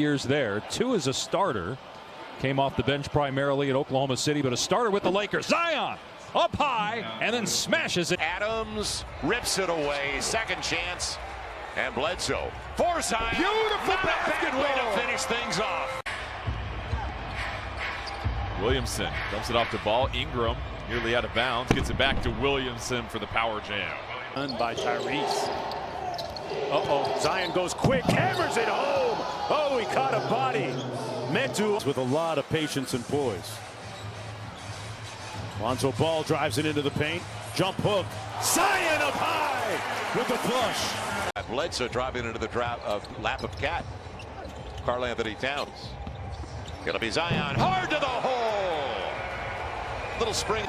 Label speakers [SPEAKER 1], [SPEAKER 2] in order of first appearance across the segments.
[SPEAKER 1] Years there, 2 as a starter. Came off the bench primarily at Oklahoma City, but a starter with the Lakers. Zion up high and then smashes it.
[SPEAKER 2] Adams rips it away. Second chance. And Bledsoe for Zion.
[SPEAKER 3] Beautiful basketball.
[SPEAKER 2] Way to finish things off.
[SPEAKER 4] Williamson dumps it off the ball. Ingram nearly out of bounds. Gets it back to Williamson for the power jam.
[SPEAKER 5] Done by Tyrese. Zion goes quick, hammers it home. Oh, he caught a body. Meant to with a lot of patience and poise. Lonzo Ball drives it into the paint. Jump hook. Zion up high with the flush.
[SPEAKER 2] Bledsoe driving into the lap of Cat. Karl Anthony Towns. Gonna be Zion. Hard to the hole. Little spring.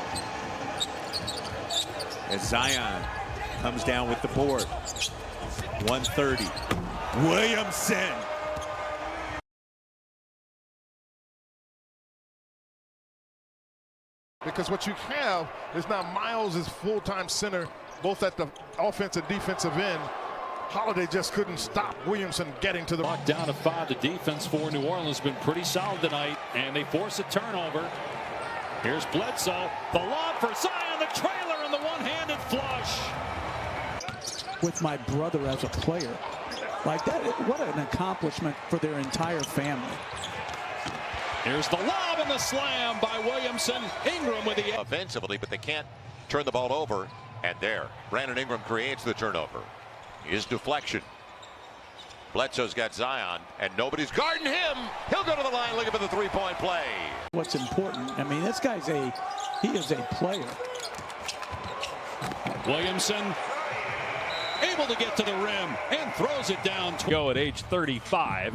[SPEAKER 5] As Zion comes down with the board. 130. Williamson.
[SPEAKER 3] Because what you have is now Miles is full-time center, both at the offensive and defensive end. Holiday just couldn't stop Williamson getting to the
[SPEAKER 1] Locked down to 5. The defense for New Orleans has been pretty solid tonight, and they force a turnover. Here's Bledsoe. The lob for Zion, the trailer, and the one-handed flush.
[SPEAKER 6] With my brother as a player. Like that, what an accomplishment for their entire family.
[SPEAKER 1] Here's the lob and the slam by Williamson. Ingram with the
[SPEAKER 2] offensively, but they can't turn the ball over. And there, Brandon Ingram creates the turnover. His deflection. Bledsoe's got Zion, and nobody's guarding him. He'll go to the line looking for the three-point play.
[SPEAKER 6] What's important, I mean, this guy's he is a player.
[SPEAKER 1] Williamson able to get to the rim and throws it down. Go at age 35.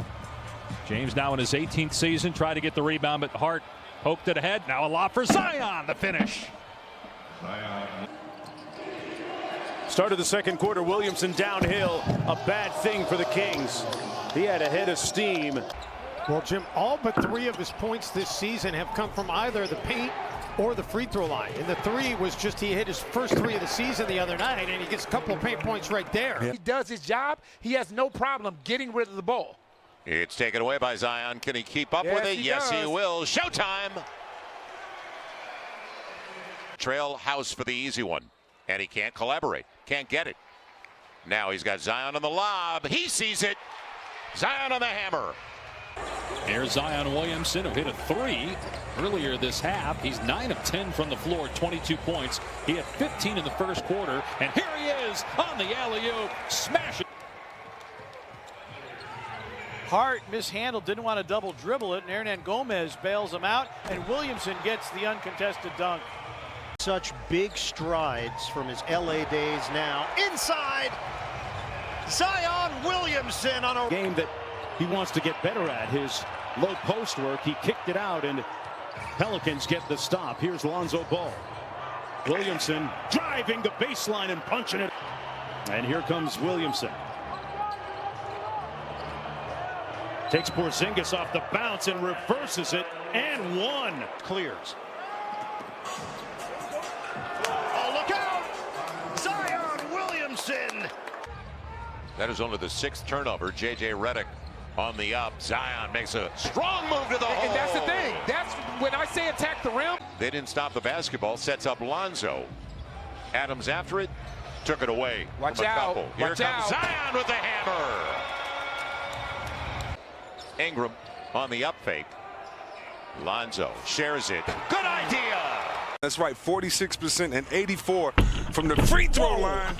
[SPEAKER 1] James now in his 18th season, try to get the rebound, but Hart poked it ahead. Now a lob for Zion, the finish.
[SPEAKER 5] Start of the second quarter, Williamson downhill. A bad thing for the Kings. He had a head of steam.
[SPEAKER 7] Well, Jim, all but 3 of his points this season have come from either the paint or the free throw line. And the 3 was just he hit his first 3 of the season the other night, and he gets a couple of paint points right there.
[SPEAKER 3] He does his job. He has no problem getting rid of the ball.
[SPEAKER 2] It's taken away by Zion. Can he keep up with it? Yes, he will. Showtime. Trail house for the easy one. And he can't collaborate. Can't get it. Now he's got Zion on the lob. He sees it. Zion on the hammer.
[SPEAKER 1] Here's Zion Williamson, who hit a 3 earlier this half. He's 9 of 10 from the floor, 22 points. He had 15 in the first quarter. And here he is on the alley-oop. Smash it.
[SPEAKER 8] Hart mishandled, didn't want to double dribble it, and Hernan Gomez bails him out, and Williamson gets the uncontested dunk.
[SPEAKER 7] Such big strides from his LA days now. Inside, Zion Williamson on a
[SPEAKER 5] game that he wants to get better at. His low post work, he kicked it out, and Pelicans get the stop. Here's Lonzo Ball. Williamson driving the baseline and punching it. And here comes Williamson. Takes Porzingis off the bounce and reverses it, and 1.
[SPEAKER 7] Clears. Oh, look out! Zion Williamson!
[SPEAKER 2] That is only the 6th turnover. J.J. Redick on the up. Zion makes a strong move to the hole.
[SPEAKER 3] And that's the thing. That's when I say attack the rim.
[SPEAKER 2] They didn't stop the basketball. Sets up Lonzo. Adams after it. Took it away.
[SPEAKER 3] Watch out.
[SPEAKER 2] Here
[SPEAKER 3] Watch
[SPEAKER 2] comes
[SPEAKER 3] out.
[SPEAKER 2] Zion with the hammer. Ingram on the up fake. Lonzo shares it. Good idea.
[SPEAKER 9] That's right, 46% and 84 from the free throw line.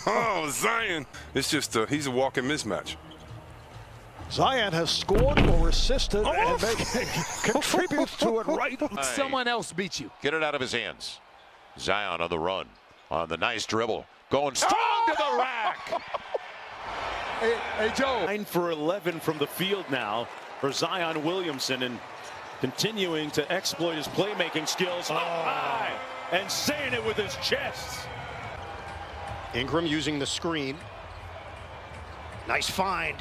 [SPEAKER 9] Oh, Zion. It's just he's a walking mismatch.
[SPEAKER 7] Zion has scored or assisted and contributes to it right.
[SPEAKER 3] Someone else beat you.
[SPEAKER 2] Get it out of his hands. Zion on the run. On the nice dribble. Going strong to the rack.
[SPEAKER 3] Hey, Joe.
[SPEAKER 5] 9 for 11 from the field now for Zion Williamson, and continuing to exploit his playmaking skills up high and saying it with his chest.
[SPEAKER 7] Ingram using the screen. Nice find.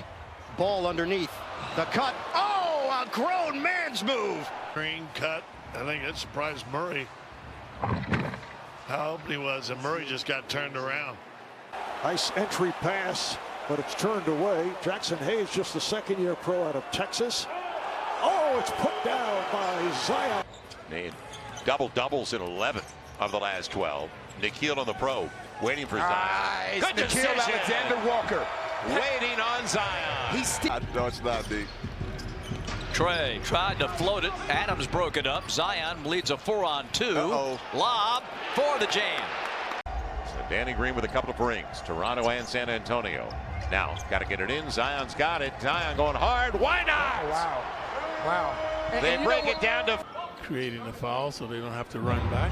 [SPEAKER 7] Ball underneath. The cut. Oh, a grown man's move.
[SPEAKER 10] Green cut. I think it surprised Murray. How open he was, and Murray just got turned around.
[SPEAKER 7] Nice entry pass.
[SPEAKER 11] but it's turned away. Jackson Hayes, just a second-year pro out of Texas. Oh, it's put down by Zion.
[SPEAKER 2] Made double doubles in 11 of the last 12. Nikhil on the probe, waiting for Zion. Good decision.
[SPEAKER 12] Alexander Walker
[SPEAKER 2] waiting on Zion.
[SPEAKER 9] No, it's not deep.
[SPEAKER 12] Trey tried to float it. Adams broke it up. Zion leads a 4-on-2. Lob for the jam.
[SPEAKER 2] So Danny Green with a couple of rings. Toronto and San Antonio. Now got to get it in. Zion's got it. Zion going hard. Why not?
[SPEAKER 12] Wow. Wow.
[SPEAKER 2] They break it down to
[SPEAKER 10] Creating a foul so they don't have to run back.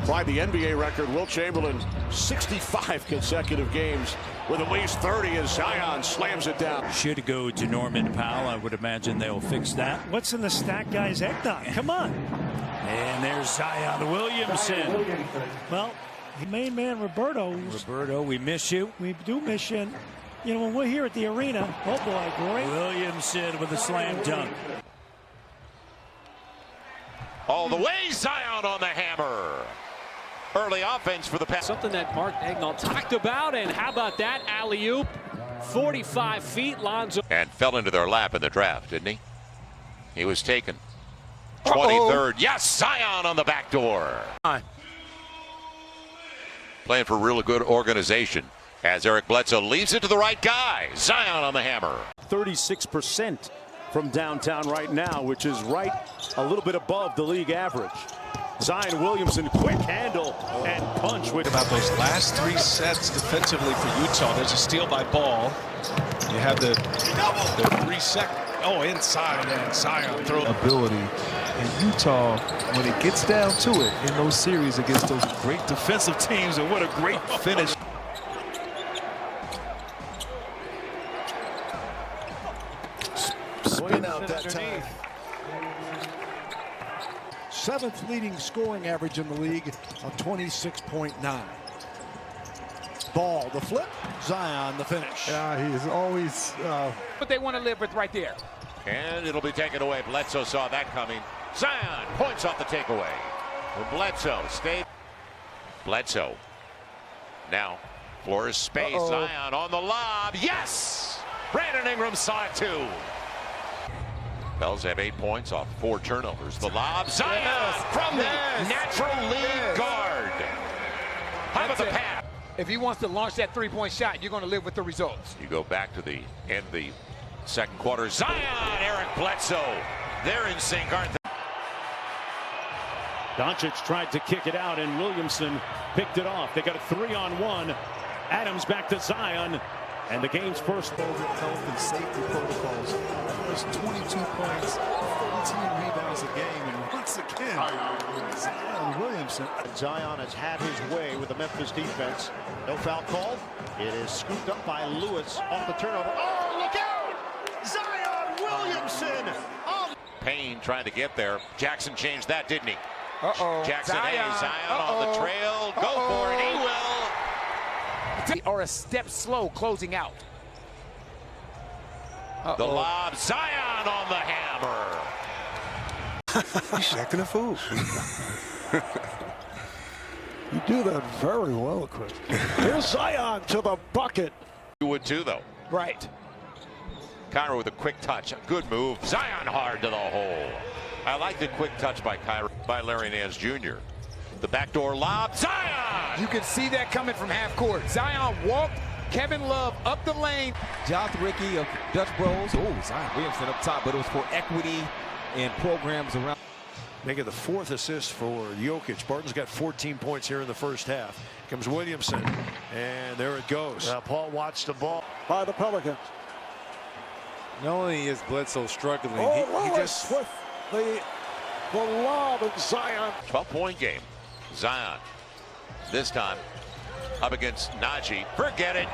[SPEAKER 5] By the NBA record, Wilt Chamberlain, 65 consecutive games with at least 30 as Zion slams it down.
[SPEAKER 13] Should go to Norman Powell. I would imagine they'll fix that.
[SPEAKER 14] What's in the stat guy's eggnog? Come on.
[SPEAKER 13] And there's Zion Williamson.
[SPEAKER 14] Well, the main man, Roberto,
[SPEAKER 13] we miss you.
[SPEAKER 14] We do miss you. You know, when we're here at the arena, oh boy, great.
[SPEAKER 13] Williamson with a slam dunk.
[SPEAKER 2] all the way. Zion on the hammer. Early offense for the pass.
[SPEAKER 15] Something that Mark Daigneault talked about, and how about that alley-oop? 45 feet, Lonzo.
[SPEAKER 2] And fell into their lap in the draft, didn't he? He was taken. 23rd. Yes, Zion on the back door. Playing for really good organization as Eric Bledsoe leaves it to the right guy. Zion on the hammer.
[SPEAKER 5] 36% from downtown right now, which is right a little bit above the league average. Zion Williamson, quick handle and punch.
[SPEAKER 16] About those last three sets defensively for Utah. There's a steal by Ball. You have the 3 second. Oh, inside, and Zion throw
[SPEAKER 17] ability. And Utah, when it gets down to it in those series against those great defensive teams, and what a great finish.
[SPEAKER 11] Spin out that time. 7th leading scoring average in the league of 26.9. Ball, the flip. Zion, the finish.
[SPEAKER 3] Yeah, he is always.
[SPEAKER 12] What they want to live with right there.
[SPEAKER 2] And it'll be taken away. Bledsoe saw that coming. Zion points off the takeaway. Bledsoe stayed. Bledsoe. Now, floor is space. Zion on the lob. Yes! Brandon Ingram saw it too. Bells have 8 points off 4 turnovers. The lob. Zion from the natural lead guard. How about the pass?
[SPEAKER 12] If he wants to launch that three-point shot, you're going to live with the results.
[SPEAKER 2] You go back to the end of the second quarter. Zion, Eric Bledsoe. They're in sync, aren't they?
[SPEAKER 5] Doncic tried to kick it out, and Williamson picked it off. They got a 3-on-1. Adams back to Zion, and the game's first.
[SPEAKER 17] Over health and safety protocols. There's 22 points, 14 rebounds a game, and once again, Zion Williamson.
[SPEAKER 5] Zion has had his way with the Memphis defense. No foul called. It is scooped up by Lewis off the turnover. Oh, look out! Zion Williamson!
[SPEAKER 2] Payne trying to get there. Jackson changed that, didn't he? Jackson
[SPEAKER 12] Zion.
[SPEAKER 2] Hayes, Zion on the trail. Go for it. He will.
[SPEAKER 12] Or a step slow closing out.
[SPEAKER 2] The lob. Zion on the hammer.
[SPEAKER 9] He's acting a fool.
[SPEAKER 11] You do that very well, Chris. Here's Zion to the bucket.
[SPEAKER 2] You would too, though.
[SPEAKER 12] Right.
[SPEAKER 2] Kyra with a quick touch. Good move. Zion hard to the hole. I like the quick touch by Kyra, by Larry Nance Jr. The backdoor lob. Zion!
[SPEAKER 12] You can see that coming from half court. Zion walked Kevin Love up the lane.
[SPEAKER 18] Jonathan Rickey of Dutch Bros. Oh, Zion Williamson up top, but it was for equity and programs around.
[SPEAKER 19] Making the 4th assist for Jokic. Barton's got 14 points here in the first half. Comes Williamson, and there it goes.
[SPEAKER 11] Paul watched the ball by the Pelicans.
[SPEAKER 9] Not only is Bledsoe struggling,
[SPEAKER 11] he just with the lob of Zion.
[SPEAKER 2] 12-point game. Zion this time up against Najee. Forget it.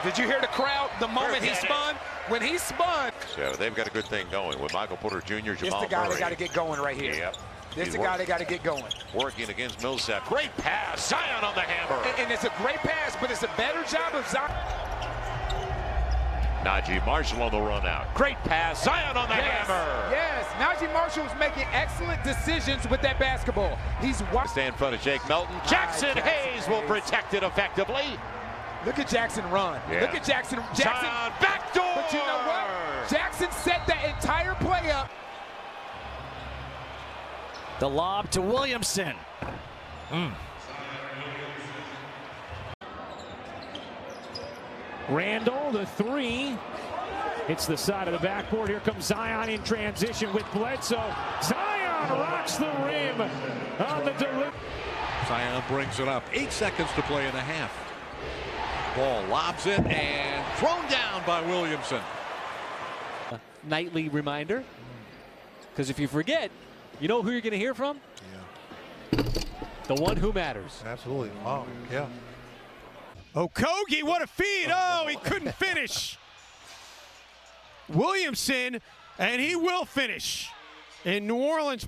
[SPEAKER 12] Did you hear the crowd the moment he spun? When he spun.
[SPEAKER 2] So they've got a good thing going with Michael Porter Jr., Jamal Murray.
[SPEAKER 12] This the guy they got to get going right here.
[SPEAKER 2] Yep.
[SPEAKER 12] This is the guy they got to get going.
[SPEAKER 2] Working against Millsap. Great pass. Zion on the hammer.
[SPEAKER 12] And it's a great pass, but it's a better job of Zion.
[SPEAKER 2] Najee Marshall on the run out. Great pass. Zion on the hammer.
[SPEAKER 12] Yes, Najee Marshall is making excellent decisions with that basketball. He's
[SPEAKER 2] stay in front of Jake Melton. Jackson Hayes will protect it effectively.
[SPEAKER 20] Look at Jackson run.
[SPEAKER 2] Yeah.
[SPEAKER 20] Look at Jackson.
[SPEAKER 2] Zion, backdoor!
[SPEAKER 20] But you know what? Jackson set that entire play up.
[SPEAKER 12] The lob to Williamson.
[SPEAKER 15] Randall, the three. Hits the side of the backboard. Here comes Zion in transition with Bledsoe. Zion rocks the rim on the delivery.
[SPEAKER 21] Zion brings it up. 8 seconds to play in a half. Ball lobs it and thrown down by Williamson.
[SPEAKER 15] Nightly reminder. Because if you forget, you know who you're going to hear from?
[SPEAKER 21] Yeah.
[SPEAKER 15] The one who matters.
[SPEAKER 21] Absolutely. Oh, yeah.
[SPEAKER 7] Okogie, what a feed. Oh, he couldn't finish. Williamson, and he will finish. In New Orleans.